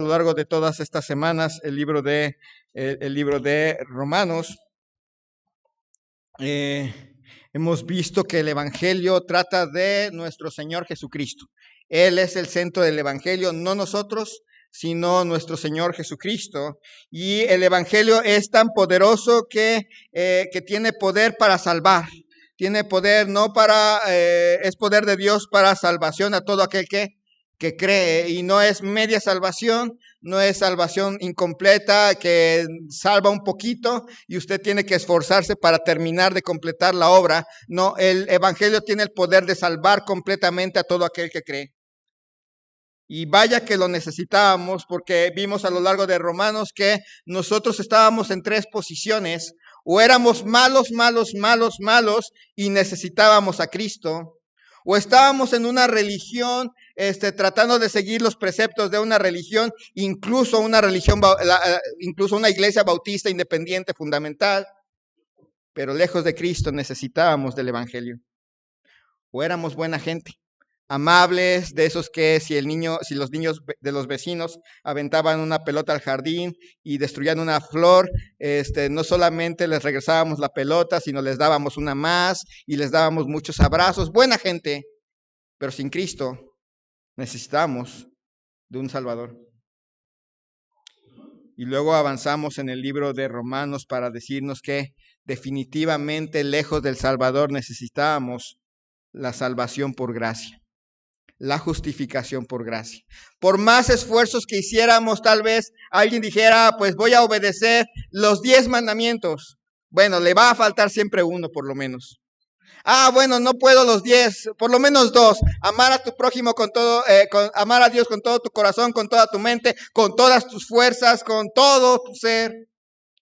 A lo largo de todas estas semanas el libro de Romanos. Eh, Hemos visto que el Evangelio trata de nuestro Señor Jesucristo. Él es el centro del Evangelio, no nosotros, sino nuestro Señor Jesucristo. Y el Evangelio es tan poderoso que tiene poder para salvar. Tiene poder es poder de Dios para salvación a todo aquel que cree, y no es media salvación, no es salvación incompleta que salva un poquito y usted tiene que esforzarse para terminar de completar la obra. No, el Evangelio tiene el poder de salvar completamente a todo aquel que cree. Y vaya que lo necesitábamos, porque vimos a lo largo de Romanos que nosotros estábamos en tres posiciones: o éramos malos, malos, malos, malos y necesitábamos a Cristo, o estábamos en una religión tratando de seguir los preceptos de una religión, incluso una iglesia bautista independiente fundamental, pero lejos de Cristo necesitábamos del Evangelio. O éramos buena gente, amables, de esos que si los niños de los vecinos aventaban una pelota al jardín y destruían una flor, no solamente les regresábamos la pelota, sino les dábamos una más y les dábamos muchos abrazos. Buena gente, pero sin Cristo necesitamos de un Salvador. Y luego avanzamos en el libro de Romanos para decirnos que definitivamente lejos del Salvador necesitábamos la salvación por gracia, la justificación por gracia. Por más esfuerzos que hiciéramos, tal vez alguien dijera, pues voy a obedecer los 10 mandamientos. Bueno, le va a faltar siempre uno por lo menos. Bueno, no puedo los 10, por lo menos 2. Amar a tu prójimo con todo, amar a Dios con todo tu corazón, con toda tu mente, con todas tus fuerzas, con todo tu ser.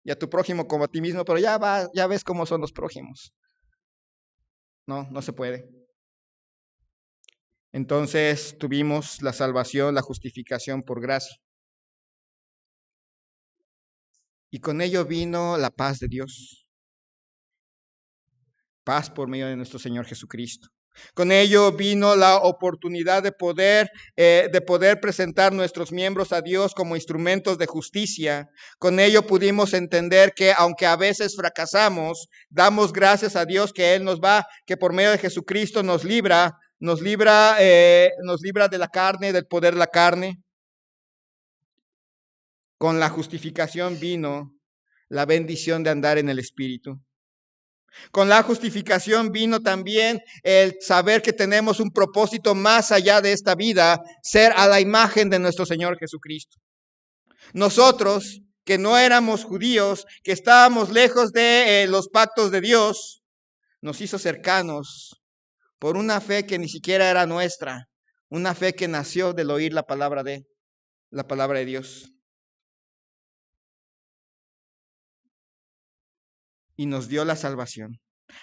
Y a tu prójimo como a ti mismo, pero ya ves cómo son los prójimos. No se puede. Entonces tuvimos la salvación, la justificación por gracia. Y con ello vino la paz de Dios. Paz por medio de nuestro Señor Jesucristo. Con ello vino la oportunidad de poder presentar nuestros miembros a Dios como instrumentos de justicia. Con ello pudimos entender que aunque a veces fracasamos, damos gracias a Dios que por medio de Jesucristo nos libra de la carne, del poder de la carne. Con la justificación vino la bendición de andar en el Espíritu. Con la justificación vino también el saber que tenemos un propósito más allá de esta vida, ser a la imagen de nuestro Señor Jesucristo. Nosotros, que no éramos judíos, que estábamos lejos de los pactos de Dios, nos hizo cercanos por una fe que ni siquiera era nuestra, una fe que nació del oír la palabra de Dios. Y nos dio la salvación.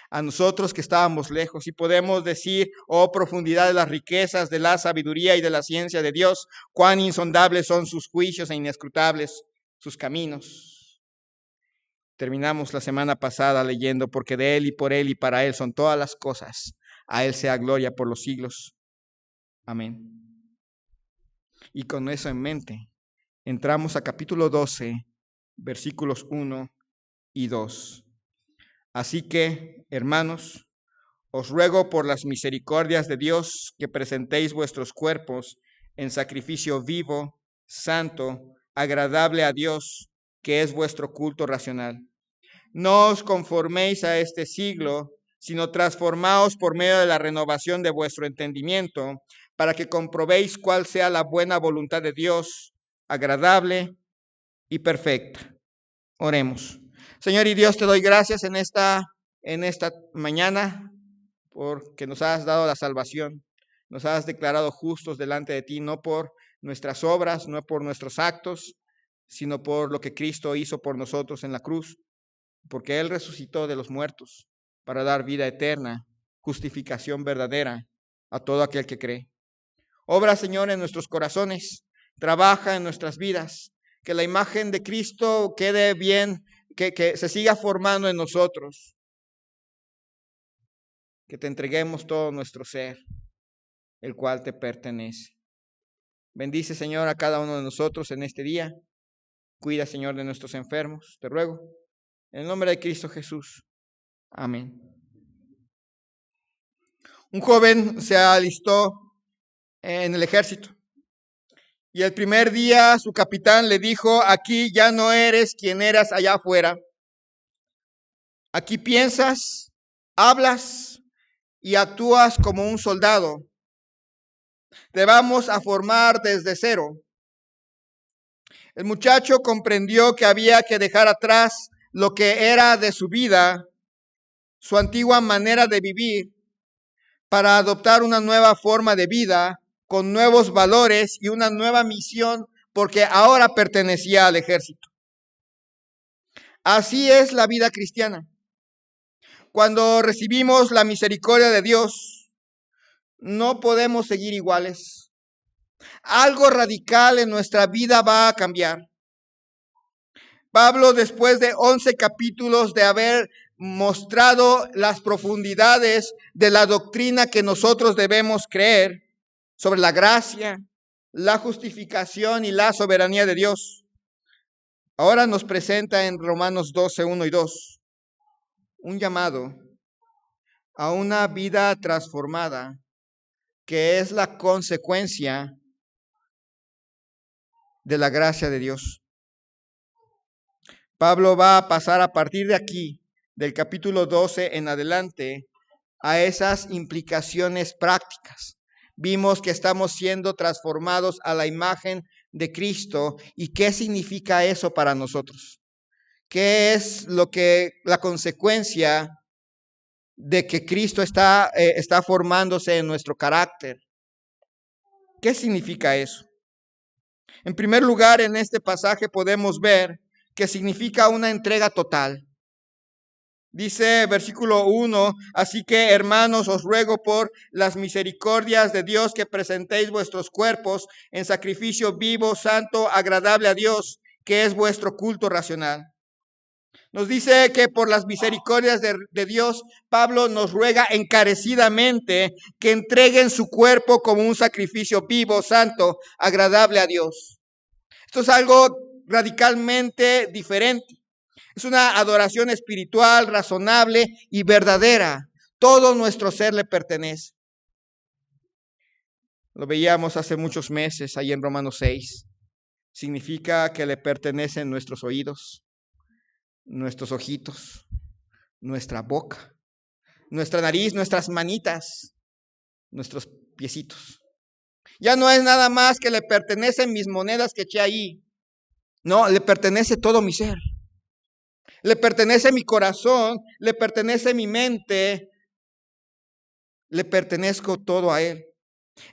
A nosotros que estábamos lejos, y podemos decir, oh profundidad de las riquezas, de la sabiduría y de la ciencia de Dios, cuán insondables son sus juicios e inescrutables sus caminos. Terminamos la semana pasada leyendo, porque de Él y por Él y para Él son todas las cosas. A Él sea gloria por los siglos. Amén. Y con eso en mente, entramos a capítulo 12, versículos 1 y 2. Así que, hermanos, os ruego por las misericordias de Dios que presentéis vuestros cuerpos en sacrificio vivo, santo, agradable a Dios, que es vuestro culto racional. No os conforméis a este siglo, sino transformaos por medio de la renovación de vuestro entendimiento, para que comprobéis cuál sea la buena voluntad de Dios, agradable y perfecta. Oremos. Señor y Dios, te doy gracias en esta mañana, porque nos has dado la salvación, nos has declarado justos delante de ti, no por nuestras obras, no por nuestros actos, sino por lo que Cristo hizo por nosotros en la cruz, porque Él resucitó de los muertos para dar vida eterna, justificación verdadera a todo aquel que cree. Obra, Señor, en nuestros corazones, trabaja en nuestras vidas, que la imagen de Cristo quede bien, que se siga formando en nosotros, que te entreguemos todo nuestro ser, el cual te pertenece. Bendice, Señor, a cada uno de nosotros en este día. Cuida, Señor, de nuestros enfermos, te ruego. En el nombre de Cristo Jesús. Amén. Un joven se alistó en el ejército. Y el primer día su capitán le dijo: aquí ya no eres quien eras allá afuera. Aquí piensas, hablas y actúas como un soldado. Te vamos a formar desde cero. El muchacho comprendió que había que dejar atrás lo que era de su vida, su antigua manera de vivir, para adoptar una nueva forma de vida con nuevos valores y una nueva misión, porque ahora pertenecía al ejército. Así es la vida cristiana. Cuando recibimos la misericordia de Dios, no podemos seguir iguales. Algo radical en nuestra vida va a cambiar. Pablo, después de 11 capítulos de haber mostrado las profundidades de la doctrina que nosotros debemos creer sobre la gracia, la justificación y la soberanía de Dios, ahora nos presenta en Romanos 12, 1 y 2 un llamado a una vida transformada, que es la consecuencia de la gracia de Dios. Pablo va a pasar a partir de aquí, del capítulo 12 en adelante, a esas implicaciones prácticas. Vimos que estamos siendo transformados a la imagen de Cristo. ¿Y qué significa eso para nosotros? ¿Qué es la consecuencia de que Cristo está formándose en nuestro carácter? ¿Qué significa eso? En primer lugar, en este pasaje podemos ver que significa una entrega total. Dice versículo 1, así que hermanos, os ruego por las misericordias de Dios que presentéis vuestros cuerpos en sacrificio vivo, santo, agradable a Dios, que es vuestro culto racional. Nos dice que por las misericordias de Dios, Pablo nos ruega encarecidamente que entreguen su cuerpo como un sacrificio vivo, santo, agradable a Dios. Esto es algo radicalmente diferente. Es una adoración espiritual, razonable y verdadera. Todo nuestro ser le pertenece. Lo veíamos hace muchos meses ahí en Romanos 6. Significa que le pertenecen nuestros oídos, nuestros ojitos, nuestra boca, nuestra nariz, nuestras manitas, nuestros piecitos. Ya no es nada más que le pertenecen mis monedas que eché ahí. No, le pertenece todo mi ser. Le pertenece mi corazón, le pertenece mi mente, le pertenezco todo a Él.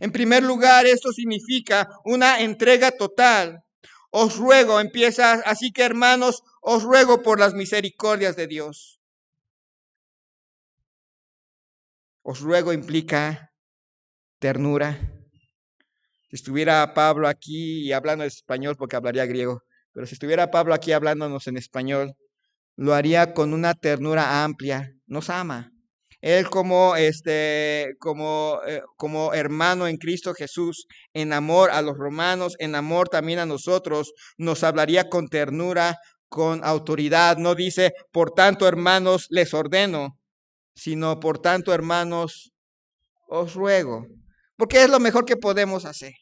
En primer lugar, esto significa una entrega total. Os ruego, empieza, así que hermanos, os ruego por las misericordias de Dios. Os ruego implica ternura. Si estuviera Pablo aquí y hablando español, porque hablaría griego, pero si estuviera Pablo aquí hablándonos en español, lo haría con una ternura amplia. Nos ama. Él como hermano en Cristo Jesús, en amor a los romanos, en amor también a nosotros, nos hablaría con ternura, con autoridad. No dice, por tanto, hermanos, les ordeno, sino por tanto, hermanos, os ruego. Porque es lo mejor que podemos hacer.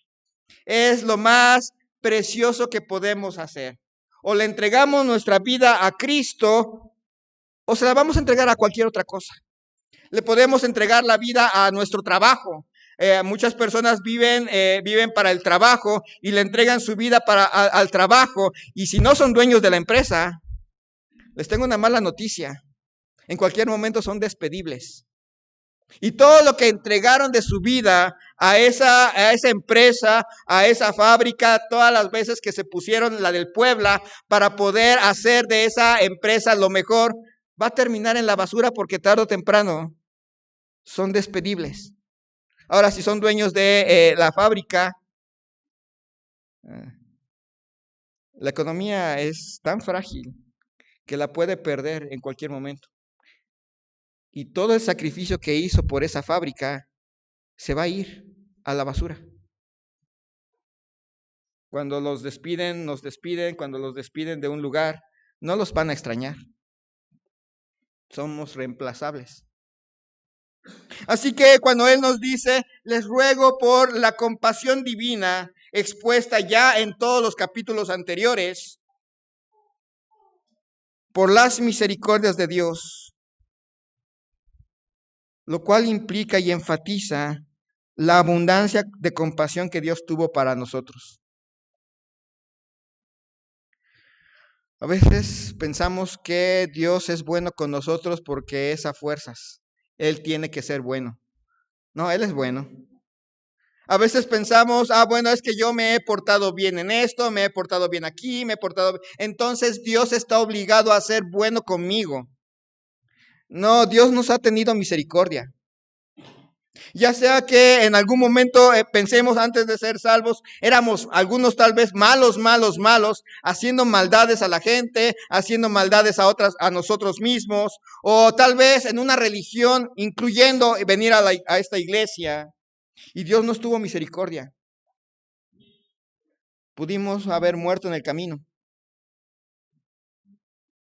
Es lo más precioso que podemos hacer. O le entregamos nuestra vida a Cristo, o se la vamos a entregar a cualquier otra cosa. Le podemos entregar la vida a nuestro trabajo. Muchas personas viven para el trabajo y le entregan su vida al trabajo. Y si no son dueños de la empresa, les tengo una mala noticia. En cualquier momento son despedibles. Y todo lo que entregaron de su vida a esa empresa, a esa fábrica, todas las veces que se pusieron la del Puebla para poder hacer de esa empresa lo mejor, va a terminar en la basura porque tarde o temprano son despedibles. Ahora, si son dueños de la fábrica, la economía es tan frágil que la puede perder en cualquier momento. Y todo el sacrificio que hizo por esa fábrica se va a ir a la basura. Cuando los despiden, nos despiden, cuando los despiden de un lugar, no los van a extrañar. Somos reemplazables. Así que cuando Él nos dice, les ruego por la compasión divina expuesta ya en todos los capítulos anteriores, por las misericordias de Dios, lo cual implica y enfatiza la abundancia de compasión que Dios tuvo para nosotros. A veces pensamos que Dios es bueno con nosotros porque es a fuerzas. Él tiene que ser bueno. No, Él es bueno. A veces pensamos, bueno, es que yo me he portado bien en esto, me he portado bien aquí, me he portado bien. Entonces Dios está obligado a ser bueno conmigo. No, Dios nos ha tenido misericordia. Ya sea que en algún momento pensemos antes de ser salvos, éramos algunos tal vez malos, haciendo maldades a la gente, haciendo maldades a otras, a nosotros mismos, o tal vez en una religión, incluyendo venir a esta iglesia, y Dios nos tuvo misericordia. Pudimos haber muerto en el camino.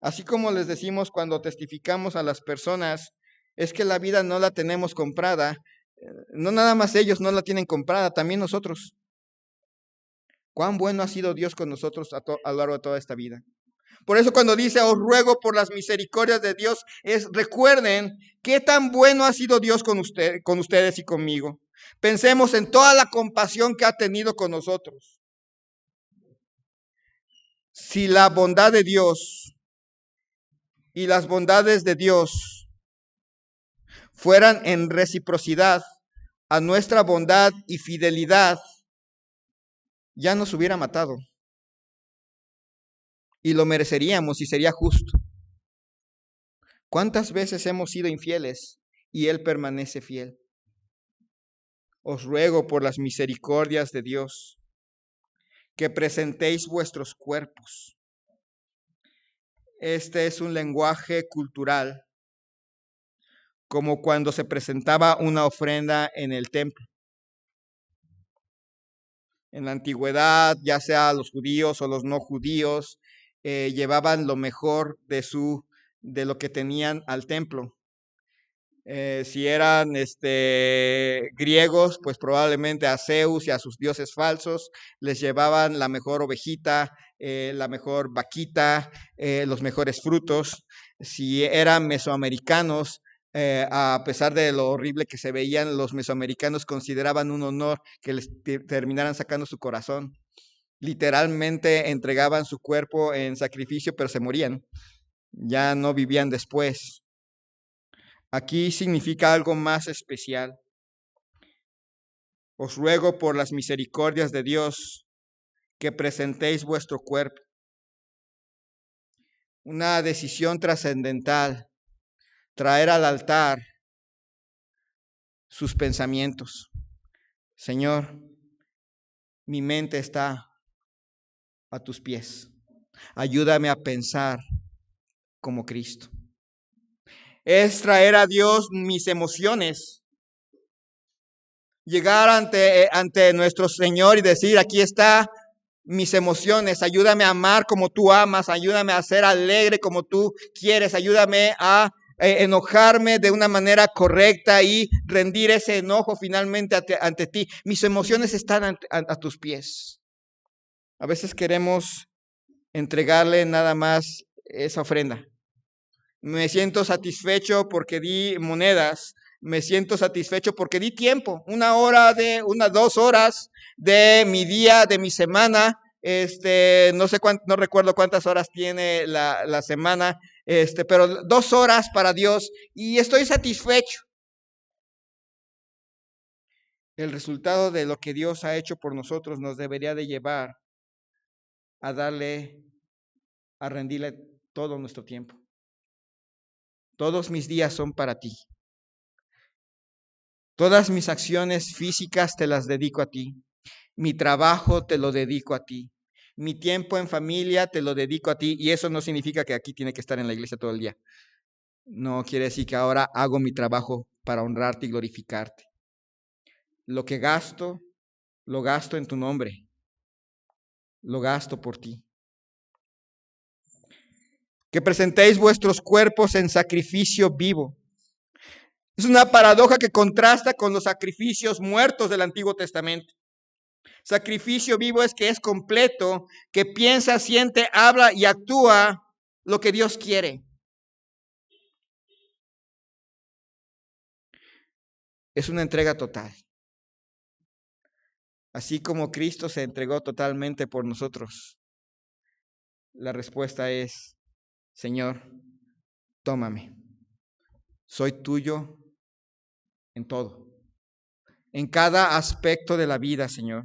Así como les decimos cuando testificamos a las personas, es que la vida no la tenemos comprada. No nada más ellos no la tienen comprada, también nosotros. Cuán bueno ha sido Dios con nosotros a lo largo de toda esta vida. Por eso cuando dice, os ruego por las misericordias de Dios, recuerden qué tan bueno ha sido Dios con ustedes y conmigo. Pensemos en toda la compasión que ha tenido con nosotros. Si la bondad de Dios y las bondades de Dios fueran en reciprocidad a nuestra bondad y fidelidad, ya nos hubiera matado. Y lo mereceríamos y sería justo. ¿Cuántas veces hemos sido infieles y Él permanece fiel? Os ruego por las misericordias de Dios que presentéis vuestros cuerpos. Este es un lenguaje cultural, como cuando se presentaba una ofrenda en el templo. En la antigüedad, ya sea los judíos o los no judíos, llevaban lo mejor de lo que tenían al templo. Si eran griegos, pues probablemente a Zeus y a sus dioses falsos les llevaban la mejor ovejita, la mejor vaquita, los mejores frutos. Si eran mesoamericanos, a pesar de lo horrible que se veían, los mesoamericanos consideraban un honor que les terminaran sacando su corazón. Literalmente entregaban su cuerpo en sacrificio, pero se morían. Ya no vivían después. Aquí significa algo más especial. Os ruego por las misericordias de Dios que presentéis vuestro cuerpo. Una decisión trascendental, traer al altar sus pensamientos. Señor, mi mente está a tus pies. Ayúdame a pensar como Cristo. Es traer a Dios mis emociones. Llegar ante nuestro Señor y decir, aquí está mis emociones, ayúdame a amar como tú amas, ayúdame a ser alegre como tú quieres, ayúdame a enojarme de una manera correcta y rendir ese enojo finalmente ante ti. Mis emociones están a tus pies. A veces queremos entregarle nada más esa ofrenda. Me siento satisfecho porque di monedas. Me siento satisfecho porque di tiempo, 2 horas de mi día, de mi semana. No recuerdo cuántas horas tiene la semana, pero 2 horas para Dios y estoy satisfecho. El resultado de lo que Dios ha hecho por nosotros nos debería de llevar a rendirle todo nuestro tiempo. Todos mis días son para ti. Todas mis acciones físicas te las dedico a ti. Mi trabajo te lo dedico a ti. Mi tiempo en familia te lo dedico a ti. Y eso no significa que aquí tiene que estar en la iglesia todo el día. No quiere decir que ahora hago mi trabajo para honrarte y glorificarte. Lo que gasto, lo gasto en tu nombre. lo gasto por ti. Que presentéis vuestros cuerpos en sacrificio vivo. Es una paradoja que contrasta con los sacrificios muertos del Antiguo Testamento. Sacrificio vivo es que es completo, que piensa, siente, habla y actúa lo que Dios quiere. Es una entrega total. Así como Cristo se entregó totalmente por nosotros, la respuesta es, Señor, tómame. Soy tuyo en todo, en cada aspecto de la vida, Señor.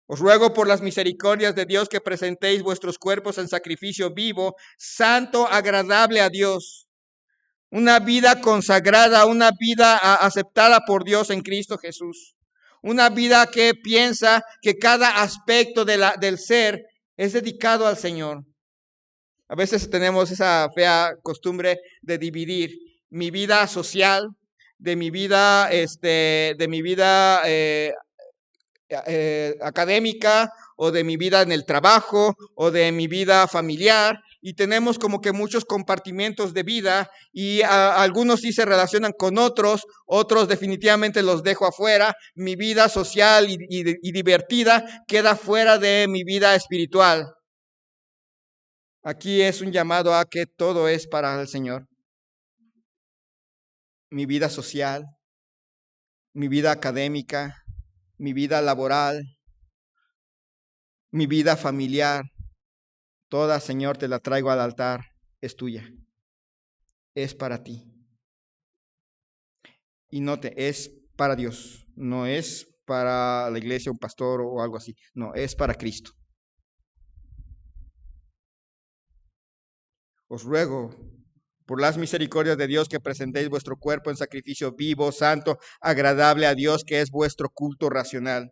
Os ruego por las misericordias de Dios que presentéis vuestros cuerpos en sacrificio vivo, santo, agradable a Dios. Una vida consagrada, una vida aceptada por Dios en Cristo Jesús. Una vida que piensa que cada aspecto del ser es dedicado al Señor. A veces tenemos esa fea costumbre de dividir mi vida social de mi vida, académica o de mi vida en el trabajo o de mi vida familiar, y tenemos como que muchos compartimentos de vida y algunos sí se relacionan con otros, otros definitivamente los dejo afuera. Mi vida social y divertida queda fuera de mi vida espiritual. Aquí es un llamado a que todo es para el Señor. Mi vida social, mi vida académica, mi vida laboral, mi vida familiar, toda, Señor, te la traigo al altar, es tuya, es para ti. Y note, es para Dios, no es para la iglesia, un pastor o algo así, no, es para Cristo. Os ruego, por las misericordias de Dios, que presentéis vuestro cuerpo en sacrificio vivo, santo, agradable a Dios, que es vuestro culto racional.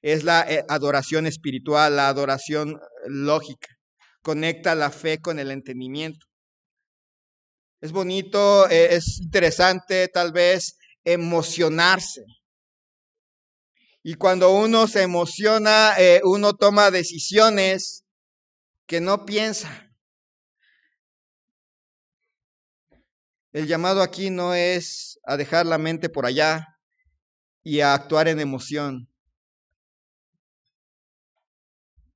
Es la adoración espiritual, la adoración lógica. Conecta la fe con el entendimiento. Es bonito, es interesante tal vez emocionarse. Y cuando uno se emociona, uno toma decisiones que no piensa. El llamado aquí no es a dejar la mente por allá y a actuar en emoción.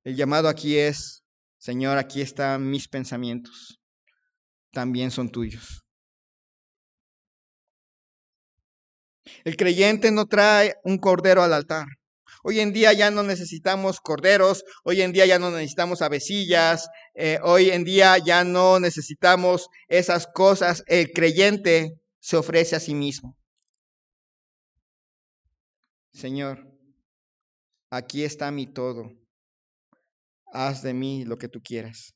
El llamado aquí es, Señor, aquí están mis pensamientos, también son tuyos. El creyente no trae un cordero al altar. Hoy en día ya no necesitamos corderos, hoy en día ya no necesitamos avecillas, hoy en día ya no necesitamos esas cosas. El creyente se ofrece a sí mismo. Señor, aquí está mi todo. Haz de mí lo que tú quieras.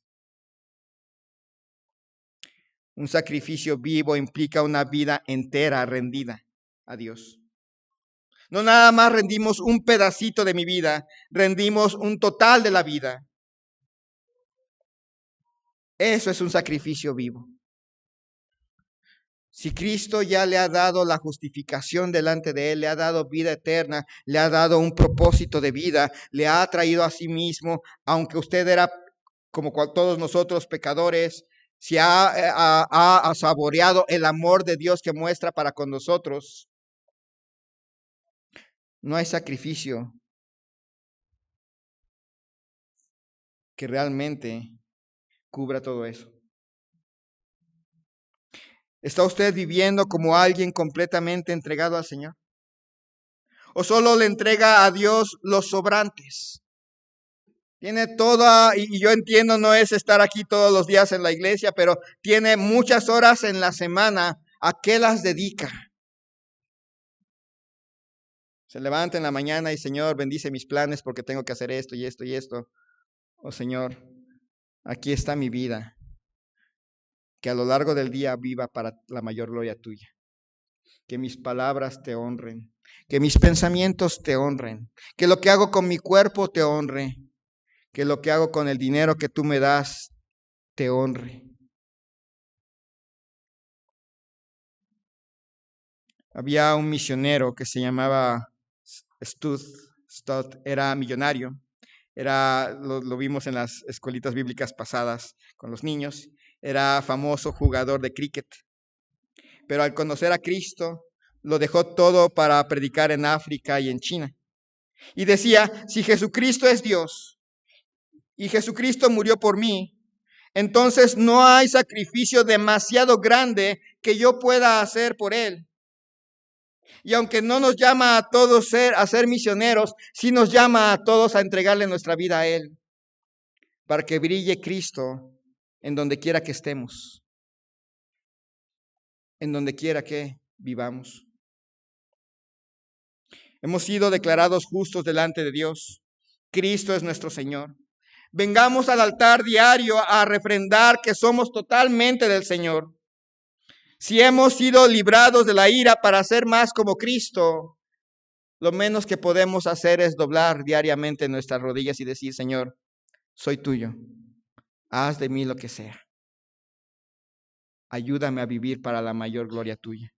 Un sacrificio vivo implica una vida entera rendida a Dios. No nada más rendimos un pedacito de mi vida, rendimos un total de la vida. Eso es un sacrificio vivo. Si Cristo ya le ha dado la justificación delante de él, le ha dado vida eterna, le ha dado un propósito de vida, le ha traído a sí mismo, aunque usted era como todos nosotros pecadores, si ha saboreado el amor de Dios que muestra para con nosotros. No hay sacrificio que realmente cubra todo eso. ¿Está usted viviendo como alguien completamente entregado al Señor? ¿O solo le entrega a Dios los sobrantes? Tiene toda, y yo entiendo, no es estar aquí todos los días en la iglesia, pero tiene muchas horas en la semana. ¿A qué las dedica? Se levanta en la mañana y, Señor, bendice mis planes porque tengo que hacer esto y esto y esto. Oh, Señor, aquí está mi vida. Que a lo largo del día viva para la mayor gloria tuya. Que mis palabras te honren. Que mis pensamientos te honren. Que lo que hago con mi cuerpo te honre. Que lo que hago con el dinero que tú me das te honre. Había un misionero que se llamaba Stott, era millonario, Lo vimos en las escuelitas bíblicas pasadas con los niños, era famoso jugador de cricket. Pero al conocer a Cristo, lo dejó todo para predicar en África y en China. Y decía, si Jesucristo es Dios y Jesucristo murió por mí, entonces no hay sacrificio demasiado grande que yo pueda hacer por Él. Y aunque no nos llama a todos a ser misioneros, sí nos llama a todos a entregarle nuestra vida a Él, para que brille Cristo en donde quiera que estemos, en donde quiera que vivamos. Hemos sido declarados justos delante de Dios. Cristo es nuestro Señor. Vengamos al altar diario a refrendar que somos totalmente del Señor. Si hemos sido librados de la ira para ser más como Cristo, lo menos que podemos hacer es doblar diariamente nuestras rodillas y decir, Señor, soy tuyo. Haz de mí lo que sea. Ayúdame a vivir para la mayor gloria tuya.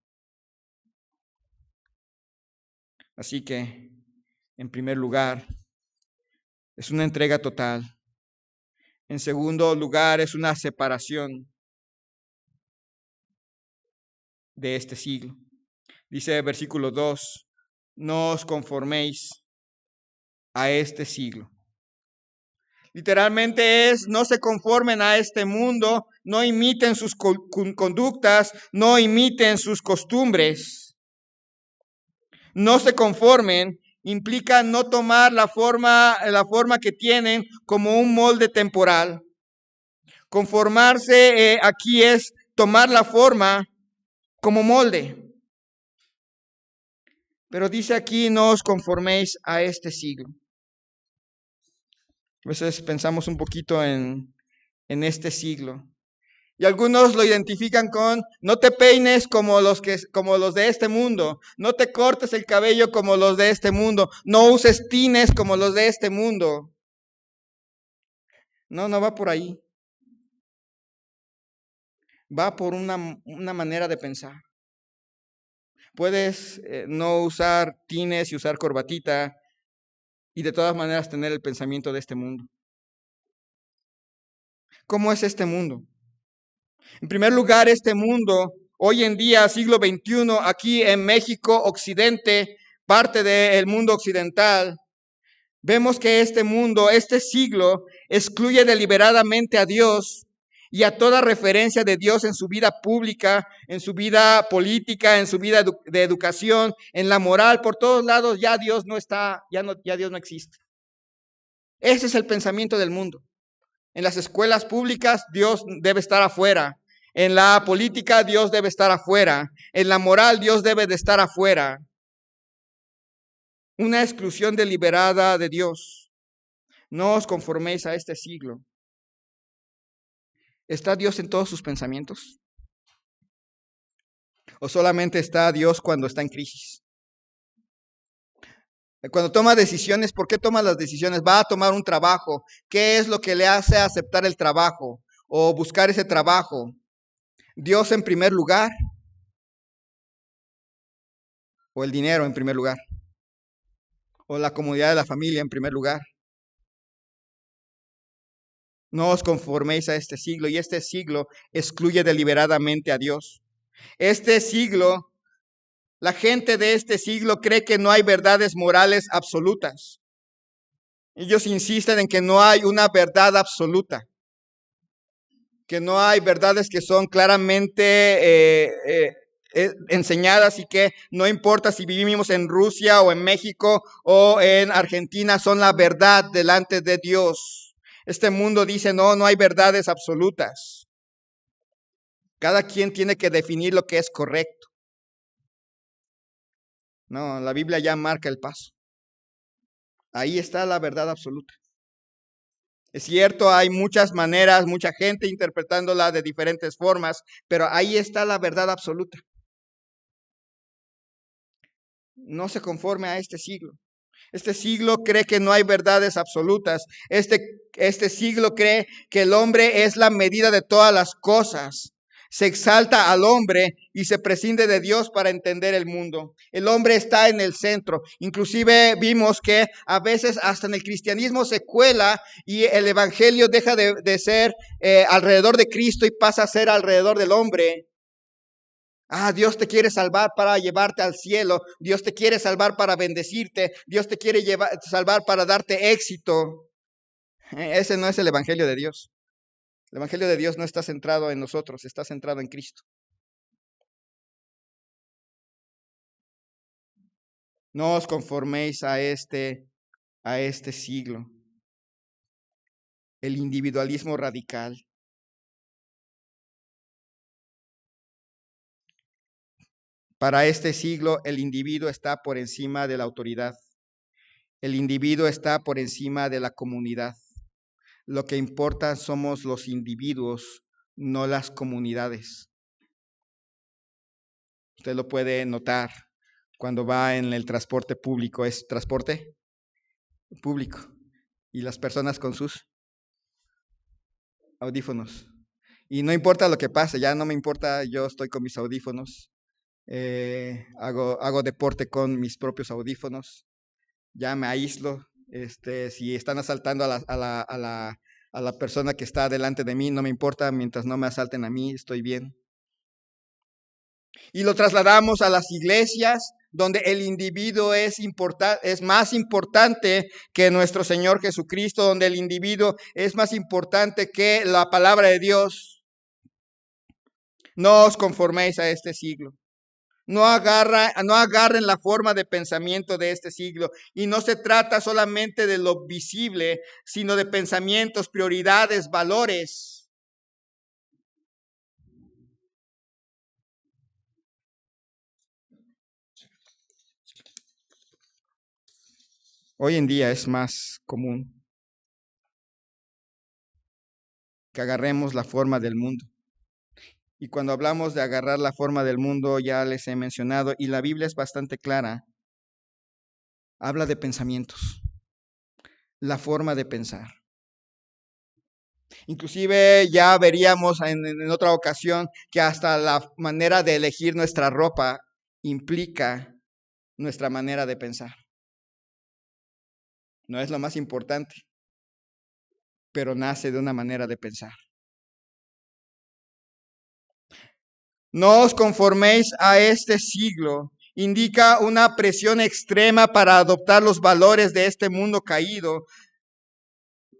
Así que, en primer lugar, es una entrega total. En segundo lugar, es una separación de este siglo. Dice el versículo 2, no os conforméis a este siglo. Literalmente es, no se conformen a este mundo, no imiten sus conductas, no imiten sus costumbres. No se conformen implica no tomar la forma que tienen como un molde temporal. Conformarse aquí es tomar la forma como molde. Pero dice aquí, no os conforméis a este siglo. A veces pensamos un poquito en este siglo. Y algunos lo identifican con, no te peines como los de este mundo, no te cortes el cabello como los de este mundo, no uses tines como los de este mundo. No va por ahí. Va por una manera de pensar. Puedes no usar tines y usar corbatita y de todas maneras tener el pensamiento de este mundo. ¿Cómo es este mundo? En primer lugar, este mundo, hoy en día, siglo XXI, aquí en México, Occidente, parte del mundo occidental, vemos que este mundo, este siglo, excluye deliberadamente a Dios y a toda referencia de Dios en su vida pública, en su vida política, en su vida de educación, en la moral, por todos lados ya Dios no está, ya Dios no existe. Ese es el pensamiento del mundo. En las escuelas públicas Dios debe estar afuera. En la política Dios debe estar afuera. En la moral Dios debe de estar afuera. Una exclusión deliberada de Dios. No os conforméis a este siglo. ¿Está Dios en todos sus pensamientos? ¿O solamente está Dios cuando está en crisis? Cuando toma decisiones, ¿por qué toma las decisiones? Va a tomar un trabajo. ¿Qué es lo que le hace aceptar el trabajo o buscar ese trabajo? ¿Dios en primer lugar? ¿O el dinero en primer lugar? ¿O la comodidad de la familia en primer lugar? No os conforméis a este siglo, y este siglo excluye deliberadamente a Dios. Este siglo, la gente de este siglo cree que no hay verdades morales absolutas. Ellos insisten en que no hay una verdad absoluta, que no hay verdades que son claramente enseñadas y que no importa si vivimos en Rusia o en México o en Argentina, son la verdad delante de Dios. Este mundo dice, no hay verdades absolutas. Cada quien tiene que definir lo que es correcto. No, la Biblia ya marca el paso. Ahí está la verdad absoluta. Es cierto, hay muchas maneras, mucha gente interpretándola de diferentes formas, pero ahí está la verdad absoluta. No se conforme a este siglo. Este siglo cree que no hay verdades absolutas. Este siglo cree que el hombre es la medida de todas las cosas. Se exalta al hombre y se prescinde de Dios para entender el mundo. El hombre está en el centro. Inclusive vimos que a veces hasta en el cristianismo se cuela y el evangelio deja de ser alrededor de Cristo y pasa a ser alrededor del hombre. Dios te quiere salvar para llevarte al cielo. Dios te quiere salvar para bendecirte. Dios te quiere salvar para darte éxito. Ese no es el evangelio de Dios. El evangelio de Dios no está centrado en nosotros, está centrado en Cristo. No os conforméis a este siglo. El individualismo radical. Para este siglo, el individuo está por encima de la autoridad. El individuo está por encima de la comunidad. Lo que importa somos los individuos, no las comunidades. Usted lo puede notar cuando va en el transporte público. ¿Es transporte público? Y las personas con sus audífonos. Y no importa lo que pase, ya no me importa, yo estoy con mis audífonos. Hago deporte con mis propios audífonos. Ya me aíslo. Si están asaltando a la persona que está delante de mí, no me importa, mientras no me asalten a mí, estoy bien. Y lo trasladamos a las iglesias, donde el individuo es más importante que nuestro Señor Jesucristo, donde el individuo es más importante que la palabra de Dios. No os conforméis a este siglo. No agarren la forma de pensamiento de este siglo. Y no se trata solamente de lo visible, sino de pensamientos, prioridades, valores. Hoy en día es más común que agarremos la forma del mundo. Y cuando hablamos de agarrar la forma del mundo, ya les he mencionado, y la Biblia es bastante clara, habla de pensamientos, la forma de pensar. Inclusive ya veríamos en otra ocasión que hasta la manera de elegir nuestra ropa implica nuestra manera de pensar. No es lo más importante, pero nace de una manera de pensar. No os conforméis a este siglo. Indica una presión extrema para adoptar los valores de este mundo caído.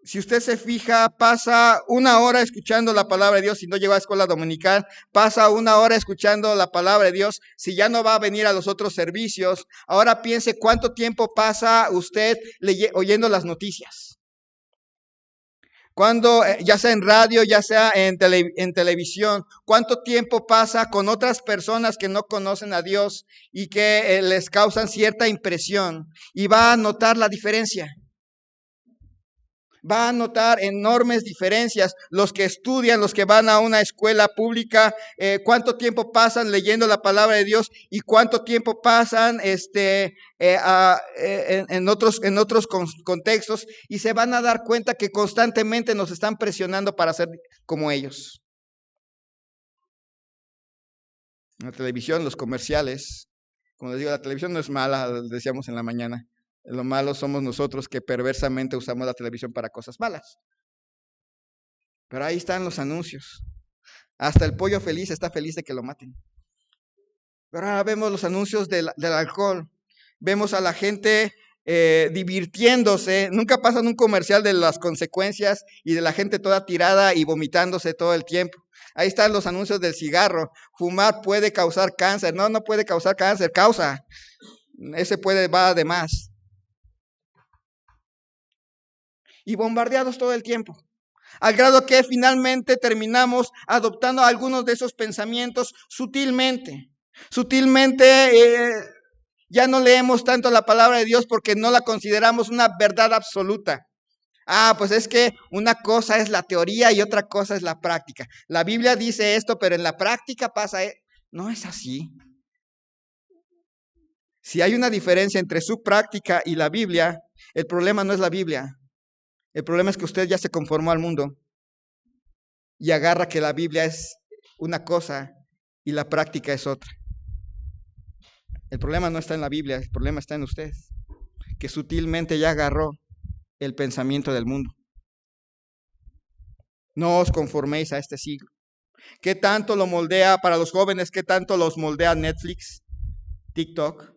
Si usted se fija, pasa una hora escuchando la palabra de Dios. Si no llegó a escuela dominical, pasa una hora escuchando la palabra de Dios. Si ya no va a venir a los otros servicios, ahora piense cuánto tiempo pasa usted oyendo las noticias. Cuando, ya sea en radio, ya sea en televisión, ¿cuánto tiempo pasa con otras personas que no conocen a Dios y que les causan cierta impresión? Y va a notar la diferencia. Va a notar enormes diferencias. Los que estudian, los que van a una escuela pública, cuánto tiempo pasan leyendo la palabra de Dios y cuánto tiempo pasan en otros contextos, y se van a dar cuenta que constantemente nos están presionando para ser como ellos. En la televisión, los comerciales, como les digo, la televisión no es mala, lo decíamos en la mañana. Lo malo somos nosotros que perversamente usamos la televisión para cosas malas. Pero ahí están los anuncios. Hasta el pollo feliz está feliz de que lo maten. Pero ahora vemos los anuncios del alcohol. Vemos a la gente divirtiéndose. Nunca pasan un comercial de las consecuencias y de la gente toda tirada y vomitándose todo el tiempo. Ahí están los anuncios del cigarro. Fumar puede causar cáncer. No, no puede causar cáncer, causa. Ese va de más. Y bombardeados todo el tiempo, al grado que finalmente terminamos adoptando algunos de esos pensamientos sutilmente. Ya no leemos tanto la palabra de Dios porque no la consideramos una verdad absoluta. Pues es que una cosa es la teoría y otra cosa es la práctica. La Biblia dice esto, pero en la práctica pasa. No es así. Si hay una diferencia entre su práctica y la Biblia, el problema no es la Biblia. El problema es que usted ya se conformó al mundo y agarra que la Biblia es una cosa y la práctica es otra. El problema no está en la Biblia, el problema está en usted, que sutilmente ya agarró el pensamiento del mundo. No os conforméis a este siglo. ¿Qué tanto lo moldea para los jóvenes? ¿Qué tanto los moldea Netflix, TikTok?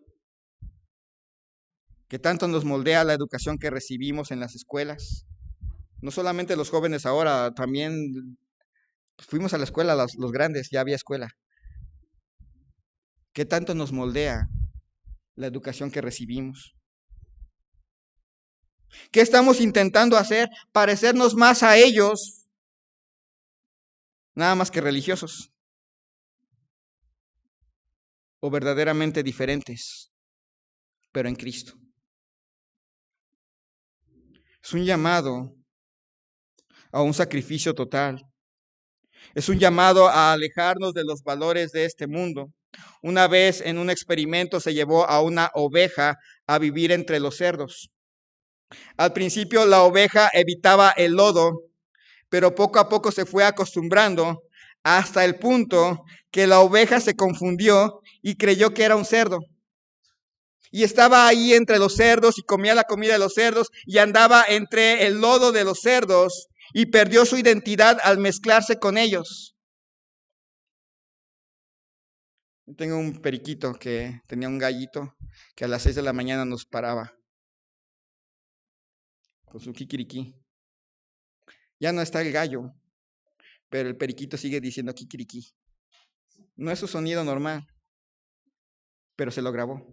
¿Qué tanto nos moldea la educación que recibimos en las escuelas? No solamente los jóvenes ahora, también fuimos a la escuela, los grandes, ya había escuela. ¿Qué tanto nos moldea la educación que recibimos? ¿Qué estamos intentando hacer? Parecernos más a ellos, nada más que religiosos, o verdaderamente diferentes, pero en Cristo. Es un llamado a un sacrificio total. Es un llamado a alejarnos de los valores de este mundo. Una vez en un experimento se llevó a una oveja a vivir entre los cerdos. Al principio la oveja evitaba el lodo, pero poco a poco se fue acostumbrando hasta el punto que la oveja se confundió y creyó que era un cerdo. Y estaba ahí entre los cerdos y comía la comida de los cerdos y andaba entre el lodo de los cerdos y perdió su identidad al mezclarse con ellos. Tengo un periquito que tenía un gallito que a las 6 de la mañana nos paraba con su kikiriki. Ya no está el gallo, pero el periquito sigue diciendo kikiriki. No es su sonido normal, pero se lo grabó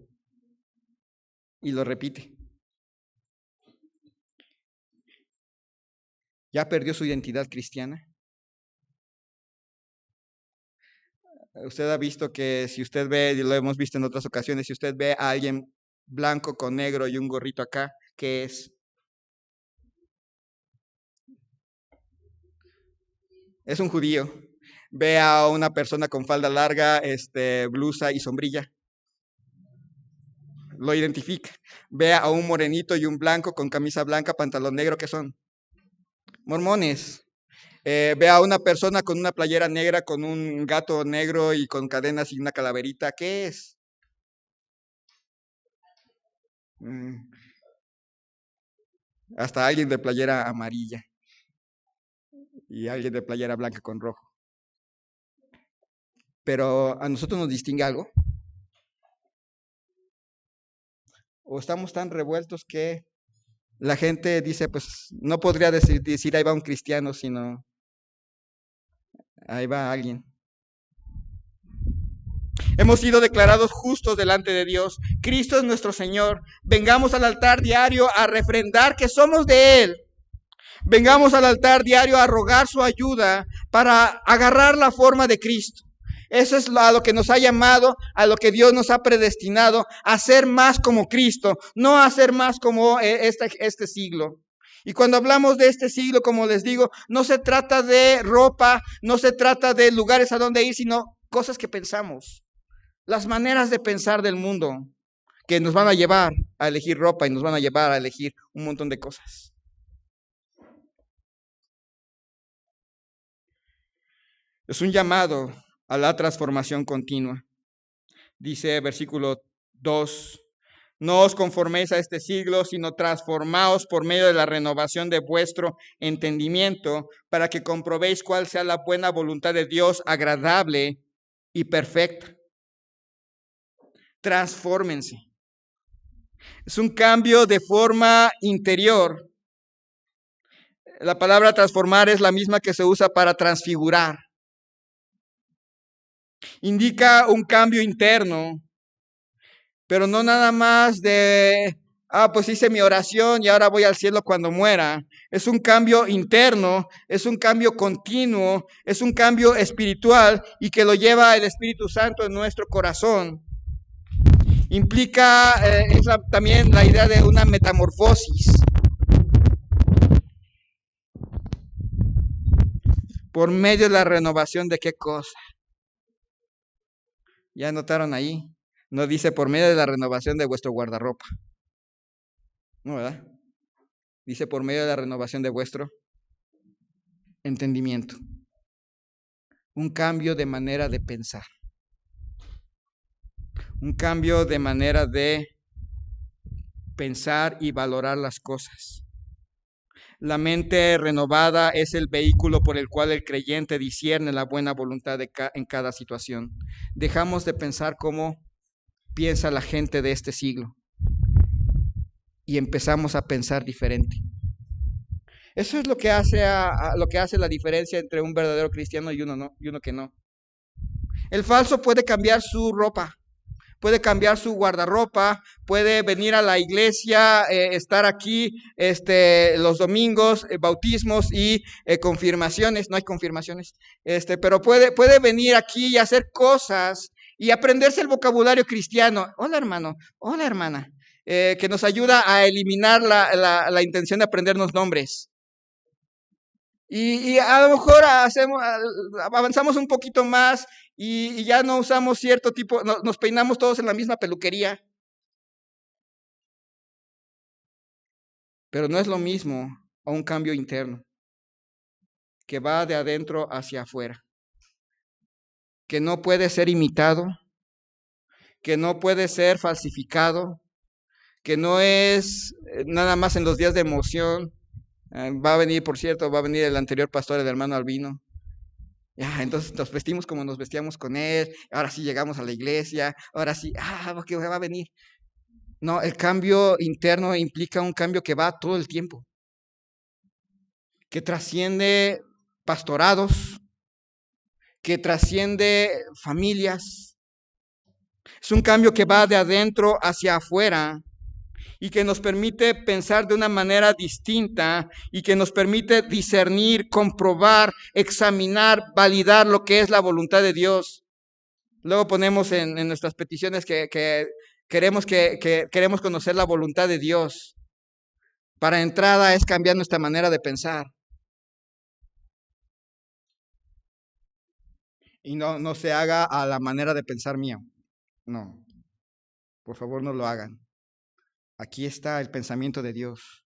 y lo repite. ¿Ya perdió su identidad cristiana? Usted ha visto que si usted ve, y lo hemos visto en otras ocasiones, si usted ve a alguien blanco con negro y un gorrito acá, ¿qué es? Es un judío. Ve a una persona con falda larga, blusa y sombrilla, lo identifica. Ve a un morenito y un blanco con camisa blanca, pantalón negro, ¿qué son? Mormones. Ve a una persona con una playera negra, con un gato negro y con cadenas y una calaverita, ¿qué es? Hasta alguien de playera amarilla y alguien de playera blanca con rojo. Pero a nosotros nos distingue algo. O estamos tan revueltos que la gente dice, pues no podría decir ahí va un cristiano, sino ahí va alguien. Hemos sido declarados justos delante de Dios. Cristo es nuestro Señor. Vengamos al altar diario a refrendar que somos de Él. Vengamos al altar diario a rogar su ayuda para agarrar la forma de Cristo. Eso es a lo que nos ha llamado, a lo que Dios nos ha predestinado, a ser más como Cristo, no a ser más como este siglo. Y cuando hablamos de este siglo, como les digo, no se trata de ropa, no se trata de lugares a donde ir, sino cosas que pensamos. Las maneras de pensar del mundo que nos van a llevar a elegir ropa y nos van a llevar a elegir un montón de cosas. Es un llamado a la transformación continua. Dice versículo 2, no os conforméis a este siglo, sino transformaos por medio de la renovación de vuestro entendimiento, para que comprobéis cuál sea la buena voluntad de Dios, agradable y perfecta. Transfórmense. Es un cambio de forma interior. La palabra transformar es la misma que se usa para transfigurar. Indica un cambio interno, pero no nada más de, pues hice mi oración y ahora voy al cielo cuando muera. Es un cambio interno, es un cambio continuo, es un cambio espiritual y que lo lleva el Espíritu Santo en nuestro corazón. Implica también la idea de una metamorfosis. Por medio de la renovación de qué cosa. ¿Ya notaron ahí? No dice por medio de la renovación de vuestro guardarropa. No, ¿verdad? Dice por medio de la renovación de vuestro entendimiento. un cambio de manera de pensar, un cambio de manera de pensar y valorar las cosas. La mente renovada es el vehículo por el cual el creyente discierne la buena voluntad en cada situación. Dejamos de pensar como piensa la gente de este siglo y empezamos a pensar diferente. Eso es lo que hace, lo que hace la diferencia entre un verdadero cristiano y uno que no. El falso puede cambiar su ropa, puede cambiar su guardarropa, puede venir a la iglesia, estar aquí los domingos, bautismos y confirmaciones. No hay confirmaciones, pero puede venir aquí y hacer cosas y aprenderse el vocabulario cristiano. Hola hermano, hola hermana, que nos ayuda a eliminar la intención de aprendernos nombres. Y a lo mejor avanzamos un poquito más y ya no usamos cierto tipo, nos peinamos todos en la misma peluquería. Pero no es lo mismo a un cambio interno que va de adentro hacia afuera, que no puede ser imitado, que no puede ser falsificado, que no es nada más en los días de emoción. Va a venir, por cierto, va a venir el anterior pastor, el hermano Albino. Ya, entonces nos vestimos como nos vestíamos con él, ahora sí llegamos a la iglesia, ahora sí, que va a venir. No, el cambio interno implica un cambio que va todo el tiempo, que trasciende pastorados, que trasciende familias. Es un cambio que va de adentro hacia afuera y que nos permite pensar de una manera distinta y que nos permite discernir, comprobar, examinar, validar lo que es la voluntad de Dios. Luego ponemos en nuestras peticiones que queremos conocer la voluntad de Dios. Para entrada es cambiar nuestra manera de pensar. Y no se haga a la manera de pensar mía. No, por favor no lo hagan. Aquí está el pensamiento de Dios.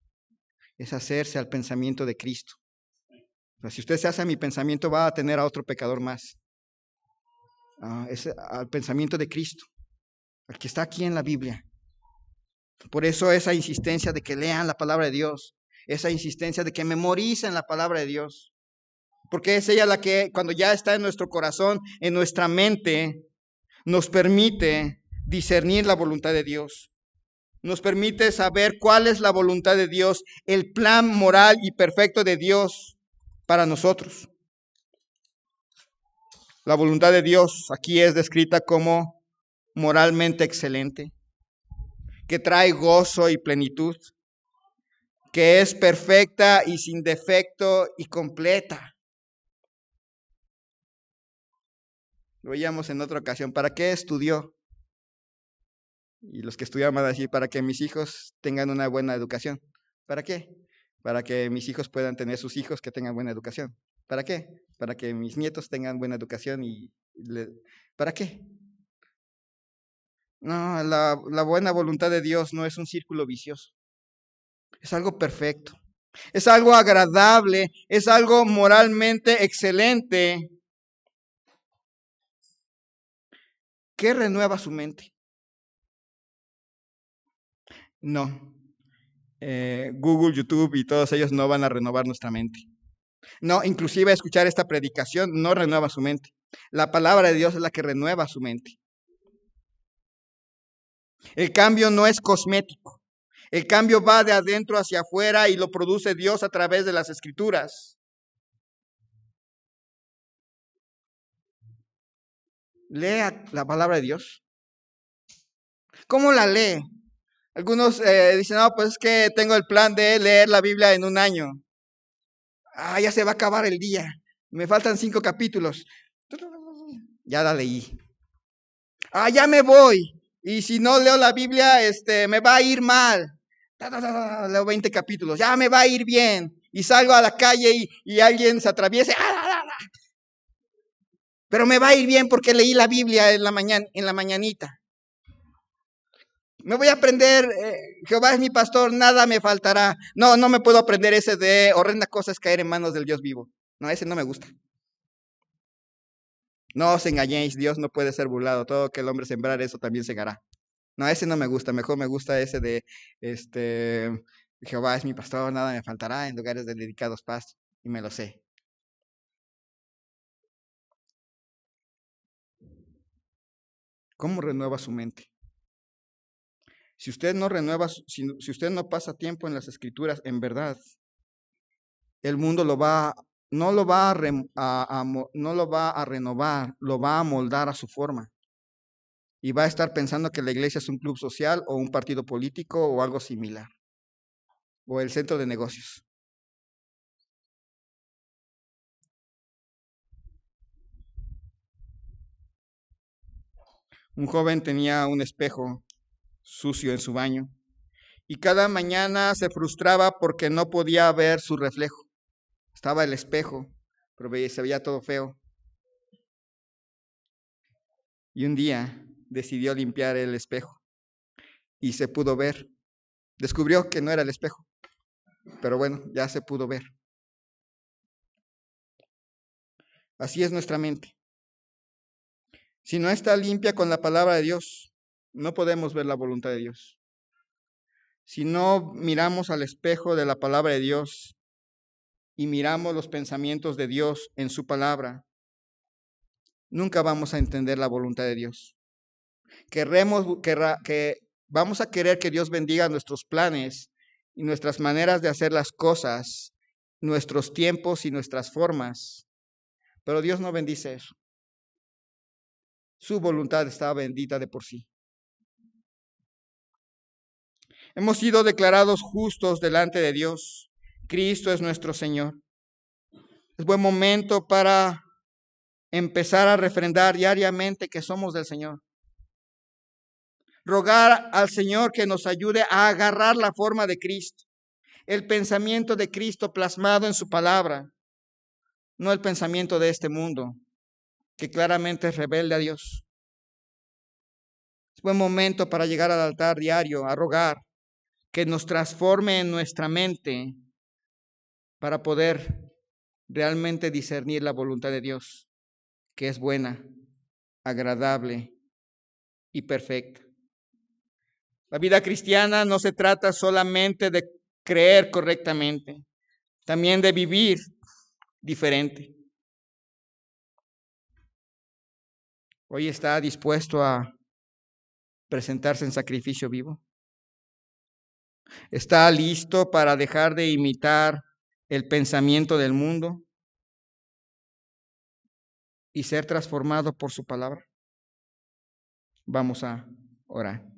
Es hacerse al pensamiento de Cristo. O sea, si usted se hace a mi pensamiento, va a tener a otro pecador más. Es al pensamiento de Cristo, el que está aquí en la Biblia. Por eso esa insistencia de que lean la palabra de Dios, esa insistencia de que memoricen la palabra de Dios. Porque es ella la que, cuando ya está en nuestro corazón, en nuestra mente, nos permite discernir la voluntad de Dios. Nos permite saber cuál es la voluntad de Dios, el plan moral y perfecto de Dios para nosotros. La voluntad de Dios aquí es descrita como moralmente excelente, que trae gozo y plenitud, que es perfecta y sin defecto y completa. Lo veíamos en otra ocasión. ¿Para qué estudió? Y los que estudiaban van a decir, para que mis hijos tengan una buena educación. ¿Para qué? Para que mis hijos puedan tener sus hijos que tengan buena educación. ¿Para qué? Para que mis nietos tengan buena educación ¿para qué? No, la buena voluntad de Dios no es un círculo vicioso. Es algo perfecto. Es algo agradable. Es algo moralmente excelente. ¿Qué renueva su mente? No. Google, YouTube y todos ellos no van a renovar nuestra mente. No, inclusive escuchar esta predicación no renueva su mente. La palabra de Dios es la que renueva su mente. El cambio no es cosmético. El cambio va de adentro hacia afuera y lo produce Dios a través de las Escrituras. Lea la palabra de Dios. ¿Cómo la lee? Algunos dicen, no, pues es que tengo el plan de leer la Biblia en un año. Ya se va a acabar el día. Me faltan 5 capítulos. Ya la leí. Ya me voy. Y si no leo la Biblia, me va a ir mal. Leo 20 capítulos. Ya me va a ir bien. Y salgo a la calle y alguien se atraviese. Pero me va a ir bien porque leí la Biblia en la mañanita. Me voy a aprender, Jehová es mi pastor, nada me faltará. No me puedo aprender ese de horrenda cosa es caer en manos del Dios vivo. No, ese no me gusta. No os engañéis, Dios no puede ser burlado. Todo que el hombre sembrar, eso también segará. No, ese no me gusta. Mejor me gusta ese de, Jehová es mi pastor, nada me faltará, en lugares de dedicados pastos. Y me lo sé. ¿Cómo renueva su mente? Si usted no renueva, si usted no pasa tiempo en las escrituras, en verdad, el mundo no lo va no lo va a renovar, lo va a moldar a su forma. Y va a estar pensando que la iglesia es un club social o un partido político o algo similar, o el centro de negocios. Un joven tenía un espejo sucio en su baño y cada mañana se frustraba porque no podía ver su reflejo. Estaba el espejo, pero se veía todo feo. Y un día decidió limpiar el espejo y se pudo ver. Descubrió que no era el espejo, pero bueno, ya se pudo ver. Así es nuestra mente. Si no está limpia con la palabra de Dios, no podemos ver la voluntad de Dios. Si no miramos al espejo de la palabra de Dios y miramos los pensamientos de Dios en su palabra, nunca vamos a entender la voluntad de Dios. Vamos a querer que Dios bendiga nuestros planes y nuestras maneras de hacer las cosas, nuestros tiempos y nuestras formas, pero Dios no bendice eso. Su voluntad está bendita de por sí. Hemos sido declarados justos delante de Dios. Cristo es nuestro Señor. Es buen momento para empezar a refrendar diariamente que somos del Señor. Rogar al Señor que nos ayude a agarrar la forma de Cristo, el pensamiento de Cristo plasmado en su palabra, no el pensamiento de este mundo, que claramente es rebelde a Dios. Es buen momento para llegar al altar diario a rogar que nos transforme en nuestra mente para poder realmente discernir la voluntad de Dios, que es buena, agradable y perfecta. La vida cristiana no se trata solamente de creer correctamente, también de vivir diferente. Hoy está dispuesto a presentarse en sacrificio vivo. Está listo para dejar de imitar el pensamiento del mundo y ser transformado por su palabra. Vamos a orar.